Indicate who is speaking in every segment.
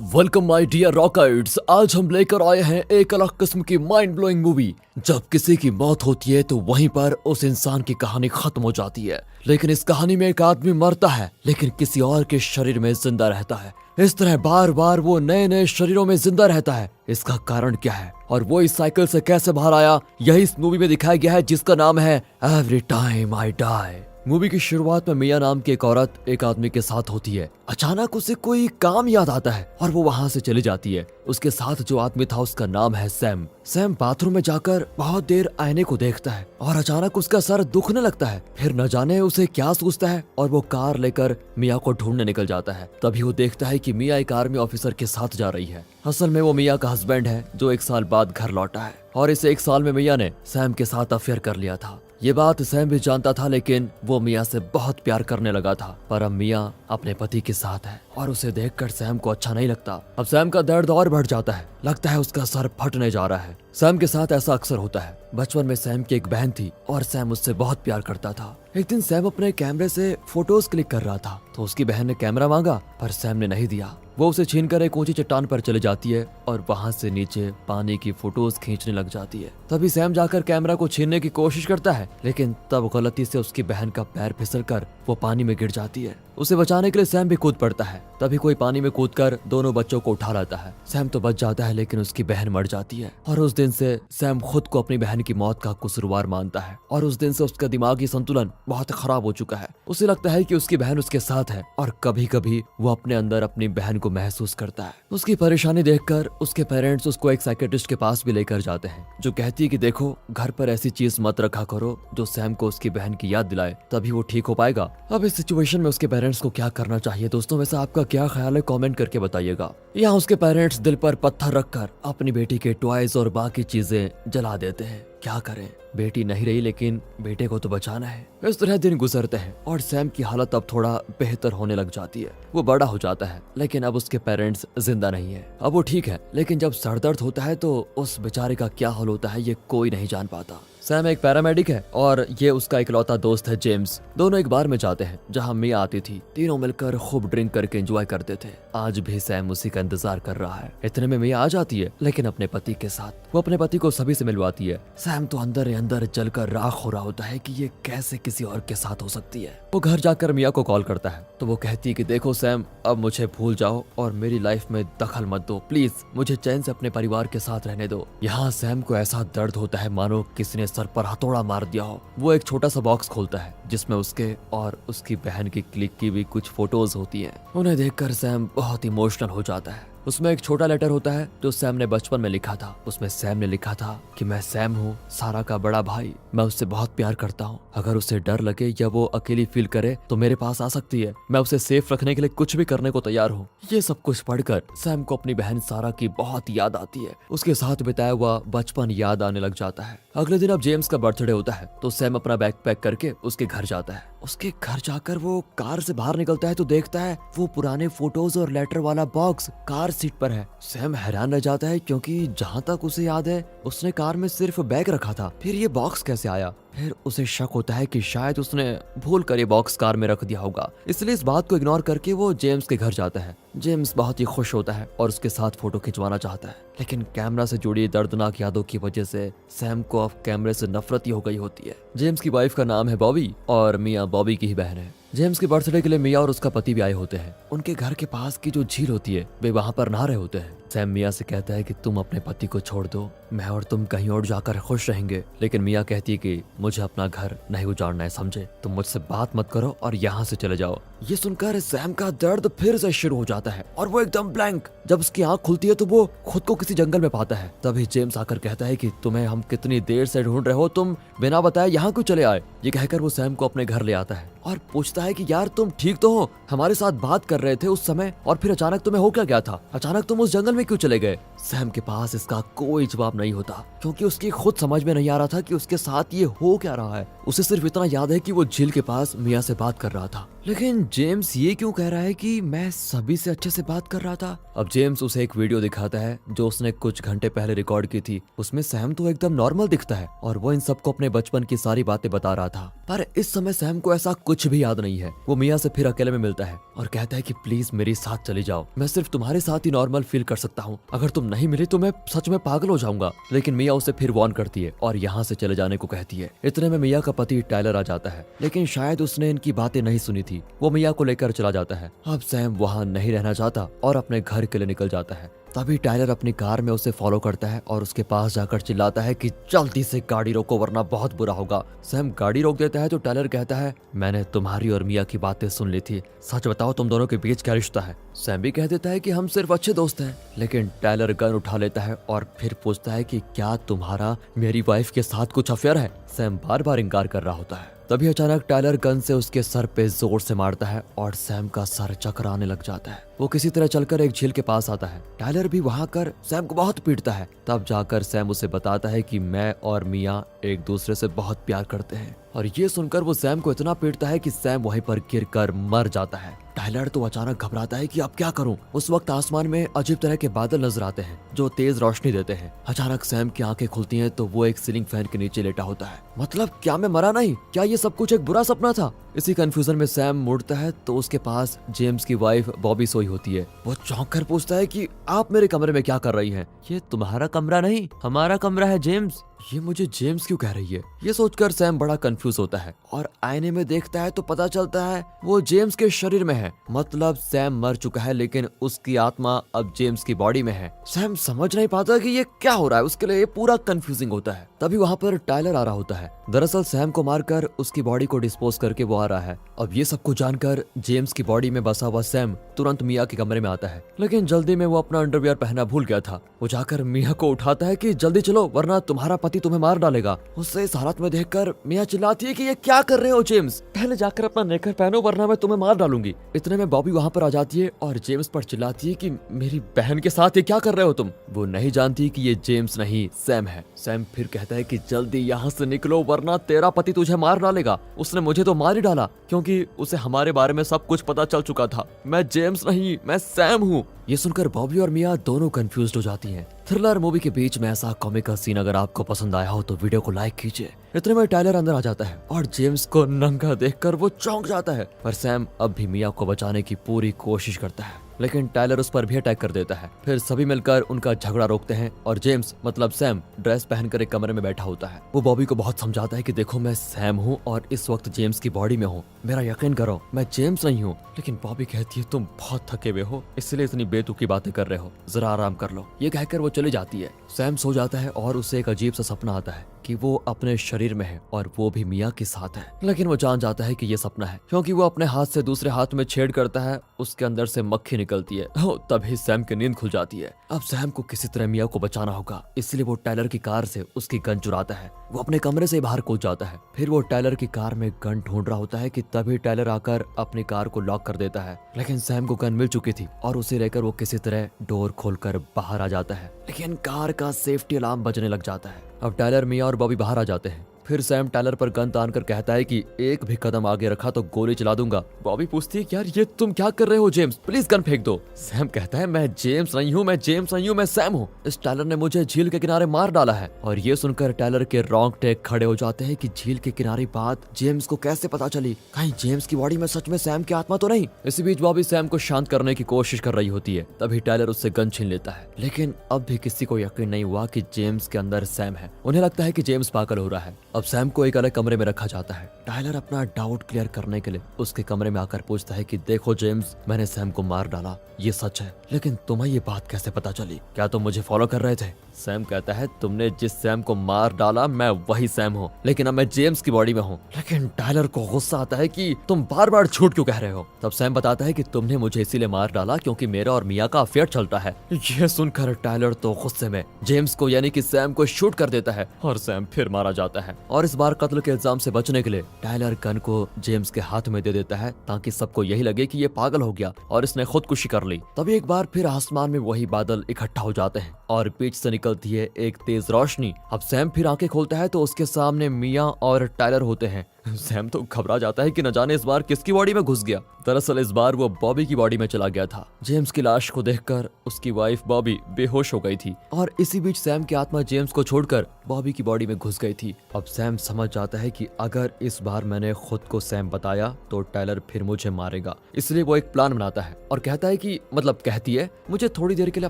Speaker 1: Welcome my dear rockers. आज हम लेकर आए हैं एक अलग किस्म की माइंड ब्लोइंग मूवी। जब किसी की मौत होती है तो वहीं पर उस इंसान की कहानी खत्म हो जाती है, लेकिन इस कहानी में एक आदमी मरता है लेकिन किसी और के शरीर में जिंदा रहता है। इस तरह बार बार वो नए नए शरीरों में जिंदा रहता है। इसका कारण क्या है और वो इस साइकिल से कैसे बाहर आया, यही इस मूवी में दिखाया गया है, जिसका नाम है every time I die. Movie की शुरुआत में मिया नाम की एक औरत एक आदमी के साथ होती है। अचानक उसे कोई काम याद आता है और वो वहाँ से चली जाती है। उसके साथ जो आदमी था उसका नाम है सैम। सैम बाथरूम में जाकर बहुत देर आईने को देखता है और अचानक उसका सर दुखने लगता है। फिर न जाने उसे क्या सूझता है और वो कार लेकर मिया को ढूंढने निकल जाता है। तभी वो देखता है कि मिया एक आर्मी ऑफिसर के साथ जा रही है। असल में वो मिया का हस्बैंड है जो 1 साल बाद घर लौटा है और इस 1 साल में मिया ने सैम के साथ अफेयर कर लिया था। ये बात सैम भी जानता था, लेकिन वो मिया से बहुत प्यार करने लगा था। पर अब मिया अपने पति के साथ है और उसे देखकर सैम को अच्छा नहीं लगता। अब सैम का दर्द और बढ़ जाता है, लगता है उसका सर फटने जा रहा है। सैम के साथ ऐसा अक्सर होता है। बचपन में सैम की एक बहन थी और सैम उससे बहुत प्यार करता था। एक दिन सैम अपने कैमरे से फोटोज क्लिक कर रहा था तो उसकी बहन ने कैमरा मांगा, पर सैम ने नहीं दिया। वो उसे छीनकर एक ऊंची चट्टान पर चली जाती है और वहां से नीचे पानी की फोटोज खींचने लग जाती है। तभी सैम जाकर कैमरा को छीनने की कोशिश करता है, लेकिन तब गलती से उसकी बहन का पैर फिसलकर वो पानी में गिर जाती है। उसे बचाने के लिए सैम भी कूद पड़ता है। तभी कोई पानी में कूदकर दोनों बच्चों को उठा लाता है। सैम तो बच जाता है, लेकिन उसकी बहन मर जाती है और उस दिन से सैम खुद को अपनी बहन की मौत का कसूरवार मानता है और उस दिन से उसका दिमागी संतुलन बहुत खराब हो चुका है। उसे लगता है कि उसकी बहन उसके साथ है और कभी कभी वो अपने अंदर अपनी बहन को महसूस करता है। उसकी परेशानी देखकर उसके पेरेंट्स उसको एक साइकियाट्रिस्ट के पास भी लेकर जाते हैं, जो कहती है कि देखो, घर पर ऐसी चीज मत रखा करो जो सैम को उसकी बहन की याद दिलाए, तभी वो ठीक हो पाएगा। अब इस सिचुएशन में उसके पेरेंट्स को क्या करना चाहिए दोस्तों, वैसे आपका क्या ख्याल है कमेंट करके बताइएगा। यहाँ उसके पेरेंट्स दिल पर पत्थर रखकर अपनी बेटी के टॉयज और बाकी चीजें जला देते हैं। क्या करें, बेटी नहीं रही लेकिन बेटे को तो बचाना है। इस तरह दिन गुजरते हैं और सैम की हालत अब थोड़ा बेहतर होने लग जाती है। वो बड़ा हो जाता है, लेकिन अब उसके पेरेंट्स जिंदा नहीं है। अब वो ठीक है, लेकिन जब सर दर्द होता है तो उस बेचारे का क्या हाल होता है ये कोई नहीं जान पाता। सैम एक पैरामेडिक है और ये उसका इकलौता दोस्त है जेम्स। दोनों एक बार में जाते हैं जहाँ मिया आती थी। तीनों मिलकर खूब ड्रिंक करके एंजॉय करते थे। आज भी सैम उसी का इंतजार कर रहा है। इतने में मिया आ जाती है, लेकिन अपने पति के साथ। वो अपने पति को सभी से मिलवाती है। सैम तो अंदर ही अंदर जलकर राख हो रहा होता है कि ये कैसे किसी और के साथ हो सकती है। वो घर जाकर मिया को कॉल करता है तो वो कहती है कि देखो सैम, अब मुझे भूल जाओ और मेरी लाइफ में दखल मत दो, प्लीज मुझे चैन से अपने परिवार के साथ रहने दो। यहाँ सैम को ऐसा दर्द होता है मानो किसी ने सर पर हथौड़ा मार दिया हो। वो एक छोटा सा बॉक्स खोलता है जिसमें उसके और उसकी बहन की क्लिक की हुई कुछ फोटोज होती हैं। उन्हें देखकर सैम बहुत इमोशनल हो जाता है। उसमें एक छोटा लेटर होता है जो सैम ने बचपन में लिखा था। उसमें सैम ने लिखा था कि मैं सैम हूँ, सारा का बड़ा भाई। मैं उससे बहुत प्यार करता हूँ। अगर उसे डर लगे या वो अकेली फील करे तो मेरे पास आ सकती है। मैं उसे सेफ रखने के लिए कुछ भी करने को तैयार हूँ। ये सब कुछ पढ़कर सैम को अपनी बहन सारा की बहुत याद आती है। उसके साथ बिताया हुआ बचपन याद आने लग जाता है। अगले दिन अब जेम्स का बर्थडे होता है तो सैम अपना बैग पैक करके उसके घर जाता है। उसके घर जाकर वो कार से बाहर निकलता है तो देखता है वो पुराने फोटोज और लेटर वाला बॉक्स कार सीट पर है। सैम हैरान रह जाता है क्योंकि जहाँ तक उसे याद है उसने कार में सिर्फ बैग रखा था, फिर ये बॉक्स कैसे आया। फिर उसे शक होता है कि शायद उसने भूल कर ये बॉक्स कार में रख दिया होगा, इसलिए इस बात को इग्नोर करके वो जेम्स के घर जाता है। जेम्स बहुत ही खुश होता है और उसके साथ फोटो खिंचवाना चाहता है, लेकिन कैमरा से जुड़ी दर्दनाक यादों की वजह से सैम को अब कैमरे से नफरत ही हो गई होती है। जेम्स की वाइफ का नाम है बॉबी और मिया बॉबी की ही बहन है। जेम्स के बर्थडे के लिए मिया और उसका पति भी आए होते हैं। उनके घर के पास की जो झील होती है वे वहाँ पर नहा रहे होते हैं। सैम मिया से कहता है कि तुम अपने पति को छोड़ दो, मैं और तुम कहीं और जाकर खुश रहेंगे। लेकिन मिया कहती है कि मुझे अपना घर नहीं उजाड़ना है, समझे, तुम मुझसे बात मत करो और यहाँ से चले जाओ। ये सुनकर सैम का दर्द फिर से शुरू हो जाता है और वो एकदम ब्लैंक। जब उसकी आंख खुलती है तो वो खुद को किसी जंगल में पाता है। तभी जेम्स आकर कहता है कि तुम्हें हम कितनी देर से ढूंढ रहे हो, तुम बिना बताए यहाँ क्यों चले आए। ये कहकर वो सैम को अपने घर ले आता है और पूछता है कि यार तुम ठीक तो हो, हमारे साथ बात कर रहे थे उस समय और फिर अचानक तुम्हें हो क्या गया था, अचानक तुम उस जंगल में क्यों चले गए। सैम के पास इसका कोई जवाब नहीं होता क्योंकि उसकी खुद समझ में नहीं आ रहा था कि उसके साथ ये हो क्या रहा है। उसे सिर्फ इतना याद है कि वो झील के पास मिया से बात कर रहा था। लेकिन जेम्स ये क्यों कह रहा है कि मैं सभी से अच्छे से बात कर रहा था। अब जेम्स उसे एक वीडियो दिखाता है जो उसने कुछ घंटे पहले रिकॉर्ड की थी। उसमें सैम तो एकदम नॉर्मल दिखता है और वो इन सबको अपने बचपन की सारी बातें बता रहा था, पर इस समय सैम को ऐसा कुछ भी याद नहीं है। वो मिया से फिर अकेले में मिलता है और कहता है कि प्लीज मेरे साथ चली जाओ, मैं सिर्फ तुम्हारे साथ ही नॉर्मल फील कर सकता हूँ, अगर तुम नहीं मिले तो मैं सच में पागल हो जाऊंगा। लेकिन मिया उसे फिर वार्न करती है और यहाँ से चले जाने को कहती है। इतने में मिया का पति टायलर आ जाता है, लेकिन शायद उसने इनकी बातें नहीं सुनी थी। वो मिया को लेकर चला जाता है। अब सैम वहाँ नहीं रहना चाहता और अपने घर के लिए निकल जाता है। तभी टायलर अपनी कार में उसे फॉलो करता है और उसके पास जाकर चिल्लाता है कि जल्दी से गाड़ी रोको वरना बहुत बुरा होगा। सैम गाड़ी रोक देता है तो टायलर कहता है मैंने तुम्हारी और मिया की बातें सुन ली थी, सच बताओ तुम दोनों के बीच क्या रिश्ता है। सैम भी कह देता है कि हम सिर्फ अच्छे दोस्त हैं, लेकिन टायलर गन उठा लेता है और फिर पूछता है कि क्या तुम्हारा मेरी वाइफ के साथ कुछ अफेयर है। सैम बार बार इंकार कर रहा होता है। तभी अचानक टायलर गन से उसके सर पे जोर से मारता है और सैम का सर चकराने लग जाता है। वो किसी तरह चलकर एक झील के पास आता है। टायलर भी वहां कर सैम को बहुत पीटता है। तब जाकर सैम उसे बताता है कि मैं और मिया एक दूसरे से बहुत प्यार करते हैं, और ये सुनकर वो सैम को इतना पीटता है कि सैम वहीं पर गिरकर मर जाता है। टायलर तो अचानक घबराता है कि अब क्या करूं। उस वक्त आसमान में अजीब तरह के बादल नजर आते हैं जो तेज रोशनी देते हैं। अचानक सैम की आंखें खुलती हैं तो वो एक सीलिंग फैन के नीचे लेटा होता है। मतलब क्या मैं मरा नहीं? क्या ये सब कुछ एक बुरा सपना था? इसी कंफ्यूजन में सैम मुड़ता है तो उसके पास जेम्स की वाइफ बॉबी सोई होती है। वो चौंक कर पूछता है कि आप मेरे कमरे में क्या कर रही हैं? ये तुम्हारा कमरा नहीं, हमारा कमरा है जेम्स। ये मुझे जेम्स क्यों कह रही है? ये सोचकर सैम बड़ा कंफ्यूज होता है और आईने में देखता है तो पता चलता है वो जेम्स के शरीर में है। मतलब सैम मर चुका है लेकिन उसकी आत्मा अब जेम्स की बॉडी में है। सैम समझ नहीं पाता कि ये क्या हो रहा है, उसके लिए ये पूरा कंफ्यूजिंग होता है। तभी वहाँ पर टायलर आ रहा होता है। दरअसल सैम को मारकर उसकी बॉडी को डिस्पोज करके वो आ रहा है। अब ये सब कुछ जानकर जेम्स की बॉडी में बसा हुआ सैम तुरंत मिया के कमरे में आता है, लेकिन जल्दी में वो अपना अंडरवियर पहना भूल गया था। वो जाकर मिया को उठाता है कि जल्दी चलो वरना तुम्हारा पति तुम्हें मार डालेगा। उसे इस हालत में देखकर मिया चिल्लाती है कि ये क्या कर रहे हो जेम्स, पहले जाकर अपना नेकर पहनो वरना मैं तुम्हें मार डालूंगी। इतने में बॉबी वहाँ पर आ जाती है और जेम्स पर चिल्लाती है कि मेरी बहन के साथ ये क्या कर रहे हो तुम। वो नहीं जानती कि ये जेम्स नहीं सैम है। सैम फिर कहता है कि जल्दी यहाँ से निकलो वरना तेरा पति तुझे मार डालेगा। उसने मुझे तो मार ही डाला क्योंकि उसे हमारे बारे में सब कुछ पता चल चुका था। मैं जेम्स नहीं, मैं सैम हूँ। ये सुनकर बॉबी और मिया दोनों कंफ्यूज्ड हो जाती हैं। थ्रिलर मूवी के बीच में ऐसा कॉमिकल सीन अगर आपको पसंद आया हो तो वीडियो को लाइक कीजिए। इतने में टायलर अंदर आ जाता है और जेम्स को नंगा देखकर वो चौंक जाता है, पर सैम अब भी मिया को बचाने की पूरी कोशिश करता है, लेकिन टायलर उस पर भी अटैक कर देता है। फिर सभी मिलकर उनका झगड़ा रोकते हैं और जेम्स मतलब सैम ड्रेस पहनकर एक कमरे में बैठा होता है। वो बॉबी को बहुत समझाता है कि देखो मैं सैम हूँ और इस वक्त जेम्स की बॉडी में हूँ, मेरा यकीन करो मैं जेम्स नहीं हूँ। लेकिन बॉबी कहती है तुम बहुत थके हुए हो इसलिए इतनी बेतुकी बातें कर रहे हो, जरा आराम कर लो। ये कहकर वो चली जाती है। सैम सो जाता है और उसे एक अजीब सा सपना आता है कि वो अपने शरीर में है और वो भी मिया के साथ है, लेकिन वो जान जाता है कि ये सपना है क्योंकि वो अपने हाथ से दूसरे हाथ में छेड़ करता है, उसके अंदर से मक्खी निकलती है। तभी सैम की नींद खुल जाती है। अब सैम को किसी तरह मिया को बचाना होगा, इसलिए वो टायलर की कार से उसकी गन चुराता है। वो अपने कमरे से बाहर कूद जाता है। फिर वो टायलर की कार में गन ढूंढ रहा होता है कि तभी टायलर आकर अपनी कार को लॉक कर देता है, लेकिन सैम को गन मिल चुकी थी और उसे लेकर वो किसी तरह डोर खोलकर बाहर आ जाता है, लेकिन कार का सेफ्टी अलार्म बजने लग जाता है। अब टायलर, मिया और बॉबी बाहर आ जाते हैं। फिर सैम टायलर पर गन तान कर कहता है कि एक भी कदम आगे रखा तो गोली चला दूंगा। बॉबी पूछती है कि यार ये तुम क्या कर रहे हो जेम्स, प्लीज गन फेंक दो। सैम कहता है मैं जेम्स नहीं हूँ, मैं जेम्स नहीं हूँ, मैं सैम हूँ। इस टायलर ने मुझे झील के किनारे मार डाला है। और ये सुनकर टायलर के रोंगटे खड़े हो जाते हैं कि झील के किनारे बात जेम्स को कैसे पता चली, कहीं जेम्स की बॉडी में सच में सैम की आत्मा तो नहीं। इसी बीच बॉबी सैम को शांत करने की कोशिश कर रही होती है। तभी टायलर उससे गन छीन लेता है, लेकिन अब भी किसी को यकीन नहीं हुआ कि जेम्स के अंदर सैम है। उन्हें लगता है कि जेम्स पागल हो रहा है। अब सैम को एक अलग कमरे में रखा जाता है। टायलर अपना डाउट क्लियर करने के लिए उसके कमरे में आकर पूछता है कि देखो जेम्स, मैंने सैम को मार डाला, ये सच है, लेकिन तुम्हें ये बात कैसे पता चली? क्या तुम मुझे फॉलो कर रहे थे? सैम कहता है तुमने जिस सैम को मार डाला मैं वही सैम हूँ, लेकिन अब मैं जेम्स की बॉडी में हूँ। लेकिन टायलर को गुस्सा आता है कि तुम बार बार झूठ क्यों कह रहे हो? तब सैम बताता है कि तुमने मुझे इसीलिए मार डाला क्योंकि मेरा और मिया का अफेयर चलता है। यह सुनकर टायलर तो गुस्से में जेम्स को यानी कि सैम को शूट कर देता है और सैम फिर मारा जाता है। और इस बार कत्ल के इल्जाम से बचने के लिए टायलर गन को जेम्स के हाथ में दे देता है ताकि सबको यही लगे कि ये पागल हो गया और इसने खुदकुशी कर ली। तभी एक बार फिर आसमान में वही बादल इकट्ठा हो जाते हैं और बीच से निकलती है एक तेज रोशनी। अब सैम फिर आंखें खोलता है तो उसके सामने मिया और टायलर होते हैं। सैम तो घबरा जाता है कि न जाने इस बार किसकी बॉडी में घुस गया। दरअसल इस बार वो बॉबी की बॉडी में चला गया था। जेम्स की लाश को देखकर उसकी वाइफ बॉबी बेहोश हो गई थी और इसी बीच सैम की आत्मा जेम्स को छोड़कर बॉबी की बॉडी में घुस गई थी। अब सैम समझ जाता है कि अगर इस बार मैंने खुद को सैम बताया तो टायलर फिर मुझे मारेगा, इसलिए वो एक प्लान बनाता है और कहता है कि कहती है मुझे थोड़ी देर के लिए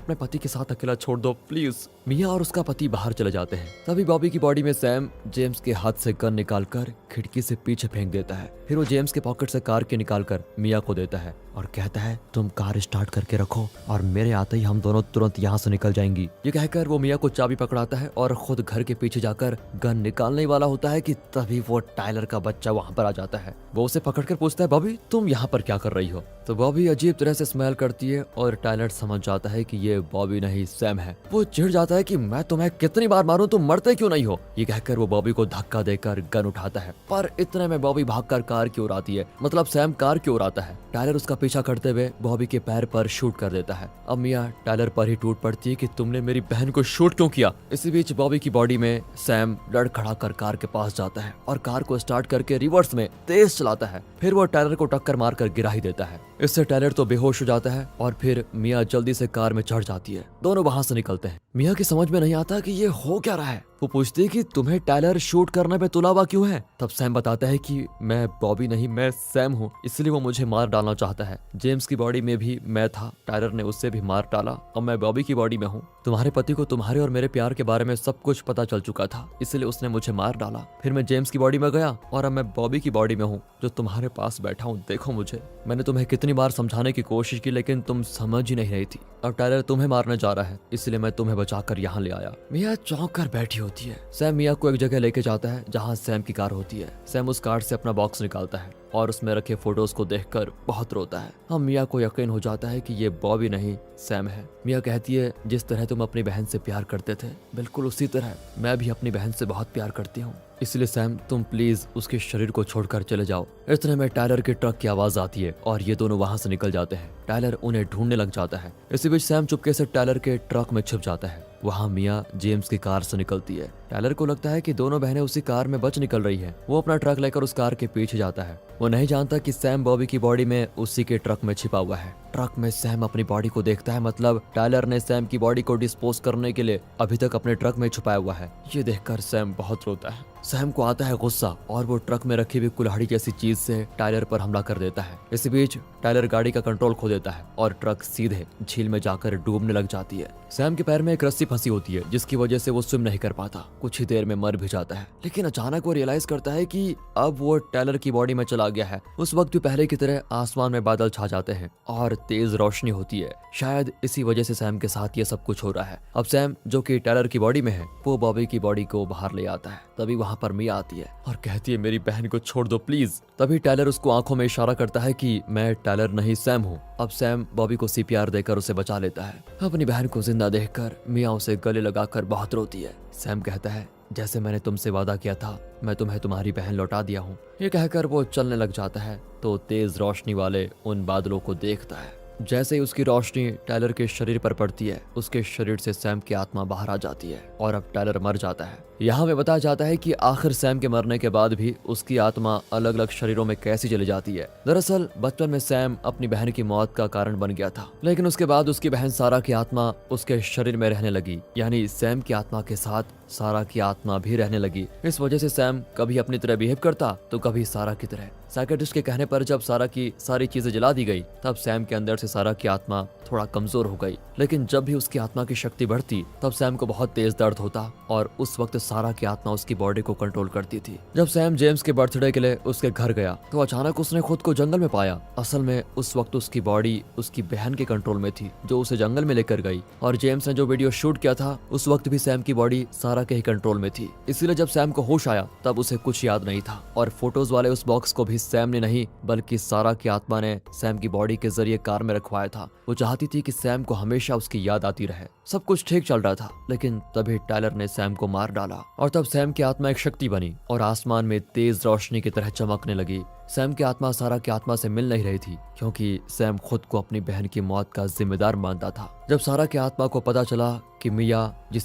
Speaker 1: अपने पति के साथ अकेला छोड़ दो प्लीज। मिया और उसका पति बाहर चले जाते हैं। तभी बॉबी की बॉडी में सैम जेम्स के हाथ से गन निकालकर खिड़की से पीछे फेंक देता है। फिर वो जेम्स के पॉकेट से कार की निकालकर मिया को देता है और कहता है तुम कार स्टार्ट करके रखो और मेरे आते ही हम दोनों तुरंत यहाँ से निकल जाएंगी। ये कहकर वो मिया को चाबी पकड़ाता है और खुद घर के पीछे जाकर गन निकालने वाला होता है कि तभी वो टायलर का बच्चा वहाँ पर आ जाता है। वो उसे पकड़कर पूछता है बॉबी तुम यहाँ पर क्या कर रही हो? तो बॉबी अजीब तरह से स्मेल करती है और टायलर समझ जाता है कि ये बॉबी नहीं सैम है। वो चिढ़ जाता है कि मैं तुम्हें कितनी बार मारूं, तुम मरते क्यों नहीं हो? ये कहकर वो बॉबी को धक्का देकर गन उठाता है, पर इतने में बॉबी भागकर कार की ओर आती है, सैम कार की ओर आता है। टायलर उसका पीछा करते हुए बॉबी के पैर पर शूट कर देता है। अब मिया टायलर पर ही टूट पड़ती है कि तुमने मेरी बहन को शूट क्यों किया? इसी बीच बॉबी की बॉडी में सैम लड़खड़ा कर कार के पास जाता है और कार को स्टार्ट करके रिवर्स में तेज चलाता है। फिर वो टायलर को टक्कर मारकर गिरा ही देता है। इससे टायलर तो बेहोश हो जाता है और फिर मिया जल्दी से कार में चढ़ जाती है। दोनों वहां से निकलते हैं। मिया की समझ में नहीं आता कि ये हो क्या रहा है। वो पूछती है कि तुम्हें टायलर शूट करने पे तुला हुआ क्यों है? तब सैम बताता है कि मैं बॉबी नहीं, मैं सैम हूँ, इसलिए वो मुझे मार डालना चाहता है। जेम्स की बॉडी में भी मैं था, टायलर ने उससे भी मार डाला, अब मैं बॉबी की बॉडी में हूँ। तुम्हारे पति को तुम्हारे और मेरे प्यार के बारे में सब कुछ पता चल चुका था, इसलिए उसने मुझे मार डाला। फिर मैं जेम्स की बॉडी में गया और अब मैं बॉबी की बॉडी में हूँ जो तुम्हारे पास बैठा हूँ। देखो मुझे, मैंने तुम्हें कितनी बार समझाने की कोशिश की लेकिन तुम समझ ही नहीं रही थी। अब टायलर तुम्हें मारने जा रहा है, इसलिए मैं तुम्हें बचाकर यहाँ ले आया। मिया चौंक कर बैठी होती है। सैम मिया को एक जगह लेके जाता है जहाँ सैम की कार होती है। सैम उस कार से अपना बॉक्स निकालता है और उसमें रखे फोटोज को देखकर बहुत रोता है। हम मिया को यकीन हो जाता है कि ये बॉबी नहीं सैम है। मिया कहती है जिस तरह तुम अपनी बहन से प्यार करते थे बिल्कुल उसी तरह मैं भी अपनी बहन से बहुत प्यार करती हूँ, इसलिए सैम तुम प्लीज उसके शरीर को छोड़कर चले जाओ। इतने में टायलर के ट्रक की आवाज आती है और ये दोनों वहां से निकल जाते हैं। टायलर उन्हें ढूंढने लग जाता है। इसी बीच सैम चुपके से टायलर के ट्रक में छिप जाता है। वहाँ मिया जेम्स की कार से निकलती है। टायलर को लगता है कि दोनों बहनें उसी कार में बच निकल रही हैं। वो अपना ट्रक लेकर उस कार के पीछे जाता है। वो नहीं जानता कि सैम बॉबी की बॉडी में उसी के ट्रक में छिपा हुआ है। ट्रक में सैम अपनी बॉडी को देखता है, टायलर ने सैम की बॉडी को डिस्पोज करने के लिए अभी तक अपने ट्रक में छुपाया हुआ है। ये देखकर सैम बहुत रोता है। सैम को आता है गुस्सा और वो ट्रक में रखी हुई कुल्हाड़ी जैसी चीज से टायलर पर हमला कर देता है। इसी बीच टायलर गाड़ी का कंट्रोल खो देता है और ट्रक सीधे झील में जाकर डूबने लग जाती है। सैम के पैर में एक रस्सी फंसी होती है जिसकी वजह से वो स्विम नहीं कर पाता। कुछ ही देर में मर भी जाता है, लेकिन अचानक वो रियलाइज करता है कि अब वो टायलर की बॉडी में चला गया है। उस वक्त भी पहले की तरह आसमान में बादल छा जाते हैं और तेज रोशनी होती है। शायद इसी वजह से सैम के साथ ये सब कुछ हो रहा है। अब सैम जो कि टायलर की बॉडी में है वो बॉबी की बॉडी को बाहर ले आता है। तभी वहाँ पर मिया आती है और कहती है मेरी बहन को छोड़ दो प्लीज। तभी टायलर उसको आंखों में इशारा करता है कि मैं टायलर नहीं सैम हूँ। अब सैम बॉबी को सीपीआर देकर उसे बचा लेता है। अपनी बहन को जिंदा देखकर मिया उसे गले लगाकर बहुत रोती है। सैम कहता है जैसे मैंने तुमसे वादा किया था मैं तुम्हें तुम्हारी बहन लौटा दिया हूँ। ये कहकर वो चलने लग जाता है तो तेज रोशनी वाले उन बादलों को देखता है। जैसे ही उसकी रोशनी टायलर के शरीर पर पड़ती है उसके शरीर से सैम की आत्मा बाहर आ जाती है और अब टायलर मर जाता है। यहाँ में बताया जाता है कि आखिर सैम के मरने के बाद भी उसकी आत्मा अलग अलग शरीरों में कैसी चली जाती है। दरअसल बचपन में सैम अपनी बहन की मौत का कारण बन गया था, लेकिन उसके बाद उसकी बहन सारा की आत्मा उसके शरीर में रहने लगी, यानी सैम की आत्मा के साथ सारा की आत्मा भी रहने लगी। इस वजह से सैम कभी अपनी तरह बिहेव करता तो कभी सारा की तरह। साइकियाट्रिस्ट के कहने पर जब सारा की सारी चीजें जला दी गई तब सैम के अंदर से सारा की आत्मा थोड़ा कमजोर हो गई, लेकिन जब भी उसकी आत्मा की शक्ति बढ़ती तब सैम को बहुत तेज दर्द होता और उस वक्त सारा की आत्मा उसकी बॉडी को कंट्रोल करती थी। जब सैम जेम्स के बर्थडे के लिए उसके घर गया तो अचानक उसने खुद को जंगल में पाया। असल में उस वक्त उसकी बॉडी उसकी बहन के कंट्रोल में थी जो उसे जंगल में लेकर गई, और जेम्स ने जो वीडियो शूट किया था उस वक्त भी सैम की बॉडी सारा के ही कंट्रोल में थी। इसलिए जब सैम को होश आया तब उसे कुछ याद नहीं था, और फोटोज वाले उस बॉक्स को भी सैम ने नहीं बल्कि सारा की आत्मा ने सैम की बॉडी के जरिए कार में रखवाया था। वो चाहती थी कि सैम को हमेशा उसकी याद आती रहे। सब कुछ ठीक चल रहा था, लेकिन तभी टायलर ने सैम को मार डाला और तब सैम की आत्मा एक शक्ति बनी और आसमान में तेज रोशनी की तरह चमकने लगी। सैम की आत्मा सारा की आत्मा से मिल नहीं रही थी क्योंकि सैम खुद को अपनी बहन की मौत का जिम्मेदार मानता था। जब सारा की आत्मा को पता चला कि मिया जिसे